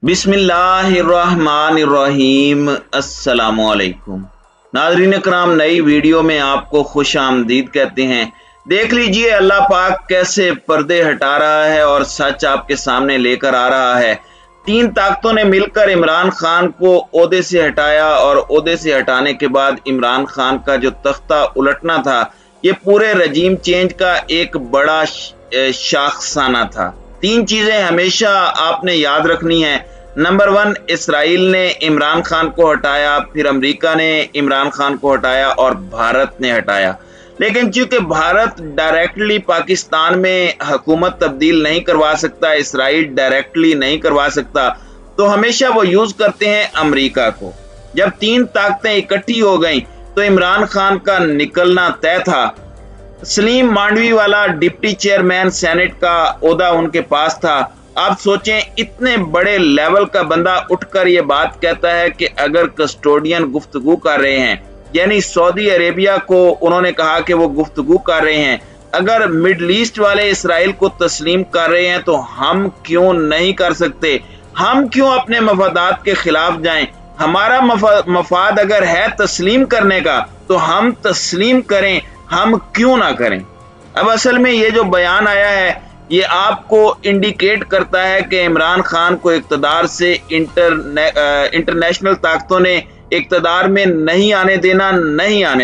बिस्मिल्लाहिर्रहमानिर्रहीम। अस्सलामुअलैकुम नाज़रीन कराम, नई वीडियो में आपको खुश आमदीद कहते हैं। देख लीजिए अल्लाह पाक कैसे पर्दे हटा रहा है और सच आपके सामने लेकर आ रहा है। तीन ताकतों ने मिलकर इमरान खान को ओहदे से हटाया और ओहदे से हटाने के बाद इमरान खान का जो तख्ता उलटना था, ये पूरे रजीम चेंज का एक बड़ा शाखसाना था। तीन चीजें हमेशा आपने याद रखनी है। नंबर 1, इसराइल ने इमरान खान को हटाया, फिर अमेरिका ने इमरान खान को हटाया और भारत ने हटाया। लेकिन चूंकि भारत डायरेक्टली पाकिस्तान में हुकूमत तब्दील नहीं करवा सकता, इसराइल डायरेक्टली नहीं करवा सकता, तो हमेशा वो यूज करते हैं अमेरिका को। जब तीन ताकतें इकट्ठी हो गई तो इमरान खान का निकलना तय था। सलीम मांडवी वाला डिप्टी चेयरमैन सेनेट का ओहदा उनके पास था। आप सोचें, इतने बड़े लेवल का बंदा उठकर ये बात कहता है कि अगर कस्टोडियन गुफ्तगू कर रहे हैं, यानी सऊदी अरेबिया को उन्होंने कहा कि वो गुफ्तगू कर रहे हैं, अगर मिडल ईस्ट वाले इसराइल को तस्लीम कर रहे हैं तो हम क्यों नहीं कर सकते? हम क्यों अपने मफादात के खिलाफ जाएं? हमारा मफाद अगर है तस्लीम करने का तो हम तस्लीम करें, हम क्यों ना करें? अब असल में ये जो बयान आया है, ये आपको इंडिकेट करता है कि इमरान खान को इक़्तिदार से इंटरनेशनल ताकतों ने इक़्तिदार में नहीं आने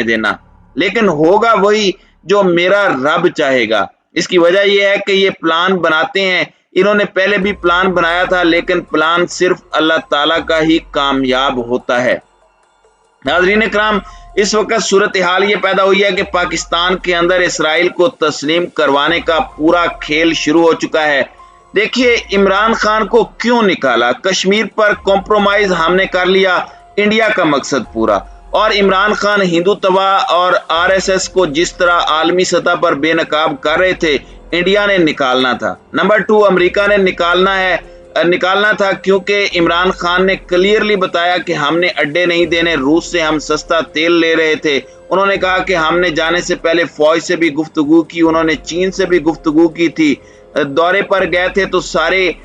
देना, लेकिन होगा वही जो मेरा रब चाहेगा। इसकी वजह यह है कि ये प्लान बनाते हैं, इन्होंने पहले भी प्लान बनाया था, लेकिन प्लान सिर्फ अल्लाह ताला का ही कामयाब होता है। नाज़रीन इकराम, इस वक्त सूरत हाल ये पैदा हुई है कि पाकिस्तान के अंदर इसराइल को तस्लीम करवाने का पूरा खेल शुरू हो चुका है। देखिए, इमरान खान को क्यों निकाला? कश्मीर पर कॉम्प्रोमाइज हमने कर लिया, इंडिया का मकसद पूरा। और इमरान खान हिंदुत्व और आरएसएस को जिस तरह आलमी सतह पर बेनकाब कर रहे थे, इंडिया ने निकालना था। नंबर 2, अमेरिका ने निकालना था, क्योंकि इमरान खान ने क्लियरली बताया कि हमने अड्डे नहीं देने। रूस से हम सस्ता तेल ले रहे थे, उन्होंने कहा कि हमने जाने से पहले फौज से भी गुफ्तगू की, उन्होंने चीन से भी गुफ्तगू की थी। दौरे पर गए थे तो सारे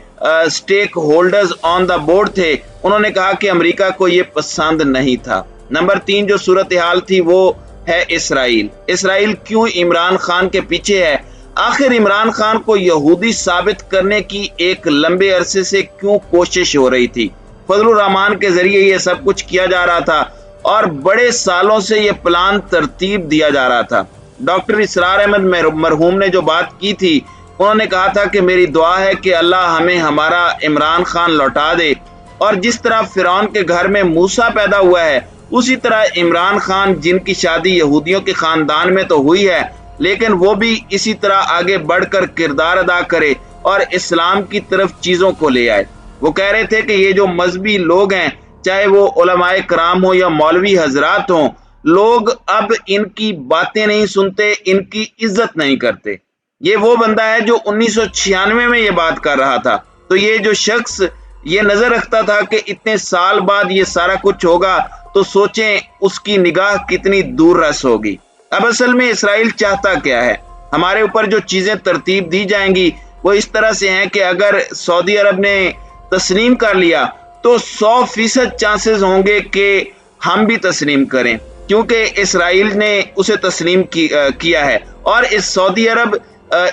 stakeholders on the board थे, उन्होंने कहा कि अमेरिका को ये पसंद नहीं था। नंबर 3 जो सूरत हाल थी वो है इसराइल क्यों इमरान खान के पीछे है? आखिर इमरान खान को यहूदी साबित करने की एक लंबे अरसे से क्यों कोशिश हो रही थी? फजलुर रहमान के जरिए ये सब कुछ किया जा रहा था और बड़े सालों से ये प्लान तरतीब दिया जा रहा था। डॉक्टर इसरार अहमद मरहूम ने जो बात की थी, उन्होंने कहा था कि मेरी दुआ है कि अल्लाह हमें हमारा इमरान खान लौटा दे। और जिस तरह फिरौन के घर में मूसा पैदा हुआ है, उसी तरह इमरान खान, जिनकी शादी यहूदियों के खानदान में तो हुई है, लेकिन वो भी इसी तरह आगे बढ़कर किरदार अदा करे और इस्लाम की तरफ चीजों को ले आए। वो कह रहे थे कि ये जो मजहबी लोग हैं, चाहे वो उलमाए कराम हो या मौलवी हजरात हो, लोग अब इनकी बातें नहीं सुनते, इनकी इज्जत नहीं करते। ये वो बंदा है जो 1996 में ये बात कर रहा था। तो ये जो शख्स ये नजर रखता था कि इतने साल बाद ये सारा कुछ होगा, तो सोचें उसकी निगाह कितनी दूर रस होगी। अब असल में इसराइल चाहता क्या है? हमारे ऊपर जो चीजें तरतीब दी जाएंगी वो इस तरह से हैं कि अगर सऊदी अरब ने तस्लीम कर लिया तो 100% चांसेस होंगे कि हम भी तस्लीम करें, क्योंकि इसराइल ने उसे तस्लीम किया है और इस सऊदी अरब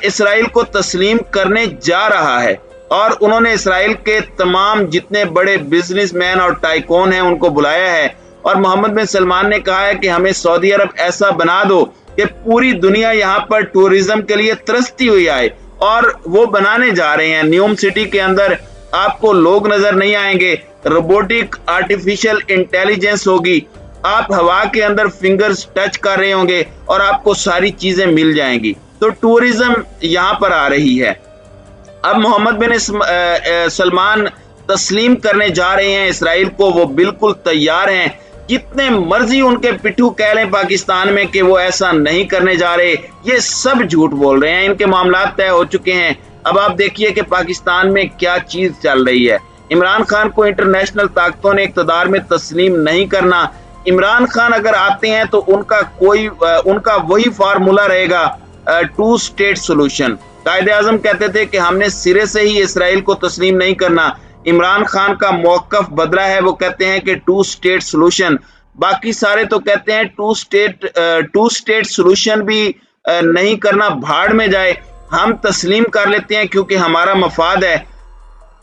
इसराइल को तस्लीम करने जा रहा है। और उन्होंने इसराइल के तमाम जितने बड़े बिजनेसमैन और टाइकून हैं उनको बुलाया है और मोहम्मद बिन सलमान ने कहा है कि हमें सऊदी अरब ऐसा बना दो कि पूरी दुनिया यहाँ पर टूरिज्म के लिए तरसती हुई आए। और वो बनाने जा रहे हैं। न्यूम सिटी के अंदर आपको लोग नजर नहीं आएंगे, रोबोटिक आर्टिफिशियल इंटेलिजेंस होगी, आप हवा के अंदर फिंगर्स टच कर रहे होंगे और आपको सारी चीजें मिल जाएंगी। तो टूरिज्म यहाँ पर आ रही है। अब मोहम्मद बिन सलमान तस्लीम करने जा रहे हैं इसराइल को, वो बिल्कुल तैयार हैं। जितने मर्जी उनके पिट्ठू कह लें पाकिस्तान में कि वो ऐसा नहीं करने जा रहे, ये सब झूठ बोल रहे हैं, इनके मामला तय हो चुके हैं। अब आप देखिए कि पाकिस्तान में क्या चीज चल रही है। इमरान खान को इंटरनेशनल ताकतों ने इक़्तिदार में तस्लीम नहीं करना। इमरान खान अगर आते हैं तो उनका वही फार्मूला रहेगा, 2 स्टेट सोल्यूशन। कायदे आजम कहते थे कि हमने सिरे से ही इसराइल को तस्लीम नहीं करना, इमरान खान का मौक़िफ़ बदला है, वो कहते हैं कि 2 स्टेट सॉल्यूशन, बाकी सारे तो कहते हैं 2 स्टेट सॉल्यूशन भी नहीं करना, भाड़ में जाए, हम तस्लीम कर लेते हैं क्योंकि हमारा मफाद है।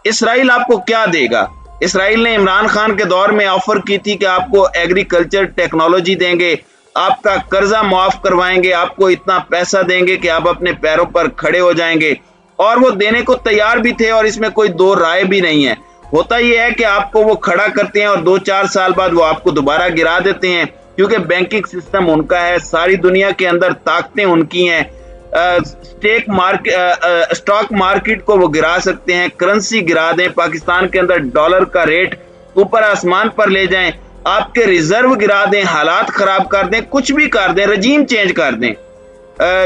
इसराइल आपको क्या देगा? इसराइल ने इमरान खान के दौर में ऑफर की थी कि आपको एग्रीकल्चर टेक्नोलॉजी देंगे, आपका कर्जा माफ करवाएंगे, आपको इतना पैसा देंगे कि आप अपने पैरों पर खड़े हो जाएंगे, और वो देने को तैयार भी थे और इसमें कोई दो राय भी नहीं है। होता ये है कि आपको वो खड़ा करते हैं और 2-4 साल बाद वो आपको दोबारा गिरा देते हैं, क्योंकि बैंकिंग सिस्टम उनका है, सारी दुनिया के अंदर ताकतें उनकी हैं। स्टॉक मार्केट को वो गिरा सकते हैं, करेंसी गिरा दें, पाकिस्तान के अंदर डॉलर का रेट ऊपर आसमान पर ले जाएं, आपके रिजर्व गिरा दें, हालात खराब कर दें, कुछ भी कर दें, रजीम चेंज कर दें।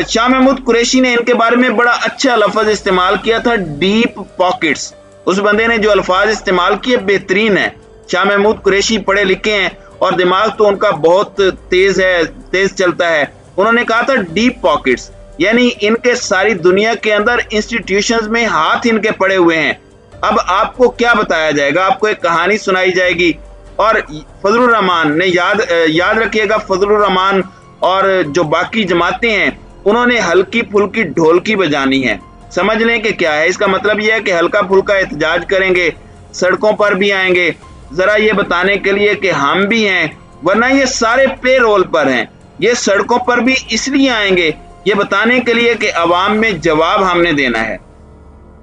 शाह महमूद कुरैशी ने इनके बारे में बड़ा अच्छा लफ्ज इस्तेमाल किया था, डीप पॉकेट्स। उस बंदे ने जो अल्फाज इस्तेमाल किए बेहतरीन है। शाह महमूद कुरैशी पढ़े लिखे हैं और दिमाग तो उनका बहुत तेज चलता है। उन्होंने कहा था डीप पॉकेट्स, यानी इनके सारी दुनिया के अंदर इंस्टीट्यूशंस में हाथ इनके पड़े हुए हैं। अब आपको क्या बताया जाएगा? आपको एक कहानी सुनाई जाएगी और फजलुर रहमान ने याद रखिएगा, फजलुर रहमान और जो बाकी जमातें हैं उन्होंने हल्की फुल्की ढोलकी बजानी है। समझ लें कि क्या है इसका मतलब यह है कि हल्का फुल्का एहतजाज करेंगे, सड़कों पर भी आएंगे, जरा ये बताने के लिए कि हम भी हैं, वरना ये सारे पे रोल पर हैं। ये सड़कों पर भी इसलिए आएंगे ये बताने के लिए कि अवाम में जवाब हमने देना है।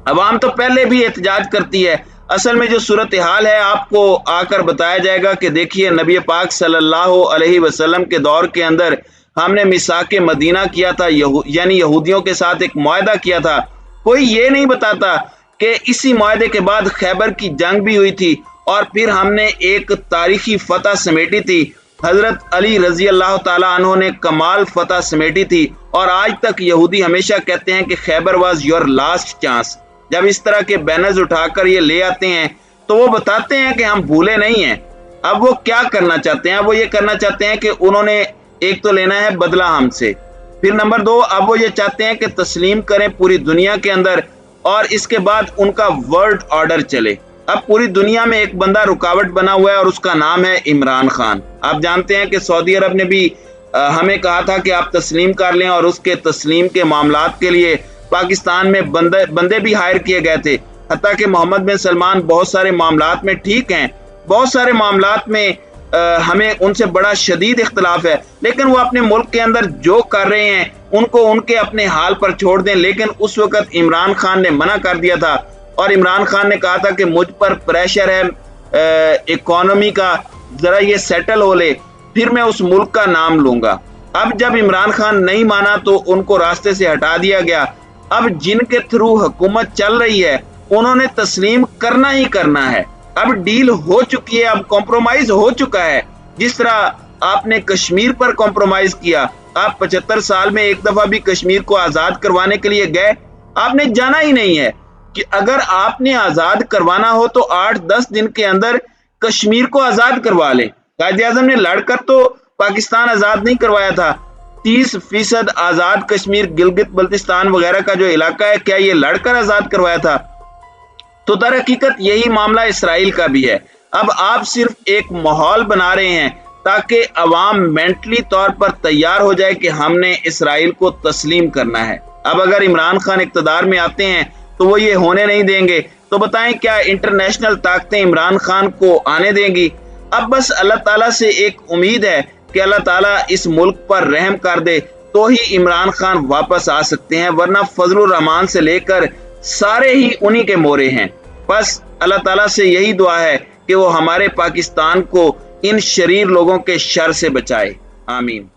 अवाम तो पहले भी एहतजाज करती है। असल में जो सूरत हाल है आपको आकर बताया जाएगा कि देखिए नबी पाक सल्लल्लाहु अलैहि वसल्लम के दौर के अंदर हमने मिसाके मदीना किया था, यानी यहूदियों के साथ एक मुआहदा किया था। कोई ये नहीं बताता कि इसी मुआहदे के बाद खैबर की जंग भी हुई थी और फिर हमने एक तारीखी फतह समेटी थी। हजरत अली रजी अल्लाह ताला अन्हु ने कमाल फतह समेटी थी और आज तक यहूदी हमेशा कहते हैं कि Khyber was your last chance. जब इस तरह के बैनर्स उठाकर ये ले आते हैं तो वो बताते हैं कि हम भूले नहीं हैं। अब वो क्या करना चाहते हैं? वो ये करना चाहते हैं कि उन्होंने एक तो लेना है बदला हमसे, फिर नंबर 2 अब वो ये चाहते हैं कि तस्लीम करें पूरी दुनिया के अंदर और इसके बाद उनका वर्ल्ड ऑर्डर चले। अब पूरी दुनिया में एक बंदा रुकावट बना हुआ है और उसका नाम है इमरान खान। आप जानते हैं कि सऊदी अरब ने भी हमें कहा था कि आप तस्लीम कर लें और उसके तस्लीम के मामलात के लिए पाकिस्तान में बंदे भी हायर किए गए थे। हत्ता कि मोहम्मद बिन सलमान बहुत सारे मामलात में ठीक हैं, बहुत सारे मामलात में हमें उनसे बड़ा शदीद इख्तलाफ है, लेकिन वो अपने मुल्क के अंदर जो कर रहे हैं उनको उनके अपने हाल पर छोड़ दें। लेकिन उस वक्त इमरान खान ने मना कर दिया था और इमरान खान ने कहा था कि मुझ पर प्रेशर है इकोनॉमी का, जरा ये सेटल हो ले फिर मैं उस मुल्क का नाम लूंगा। अब जब इमरान खान नहीं माना तो उनको रास्ते से हटा दिया गया। अब जिनके थ्रू हुकूमत चल रही है उन्होंने तस्लीम करना ही करना है। अब डील हो चुकी है, अब कॉम्प्रोमाइज हो चुका है। जिस तरह आपने कश्मीर पर कॉम्प्रोमाइज किया, आप 75 साल में एक दफा भी कश्मीर को आजाद करवाने के लिए गए? आपने जाना ही नहीं है कि अगर आपने आजाद करवाना हो तो 8-10 दिन के अंदर कश्मीर को आजाद करवा ले। कायदे आजम ने लड़कर तो पाकिस्तान आजाद नहीं करवाया था। 30% आजाद कश्मीर, गिलगित बल्तिस्तान वगैरह का जो इलाका है, क्या ये लड़कर आजाद करवाया था? तो दर हकीकत यही मामला इसराइल का भी है। अब आप सिर्फ एक माहौल बना रहे हैं ताकि अवाम मेंटली तौर पर तैयार हो जाए कि हमने इसराइल को तस्लीम करना है। अब अगर इमरान खान इक़्तिदार में आते हैं तो वो ये होने नहीं देंगे। तो बताएं क्या इंटरनेशनल ताकतें इमरान खान को आने देंगी? अब बस अल्लाह ताला से एक उम्मीद है कि अल्लाह ताला इस मुल्क पर रहम कर दे तो ही इमरान खान वापस आ सकते हैं, वरना फजलुर रहमान से लेकर सारे ही उन्हीं के मोरे हैं। बस अल्लाह ताला से यही दुआ है कि वो हमारे पाकिस्तान को इन शरीर लोगों के शर से बचाए। आमीन।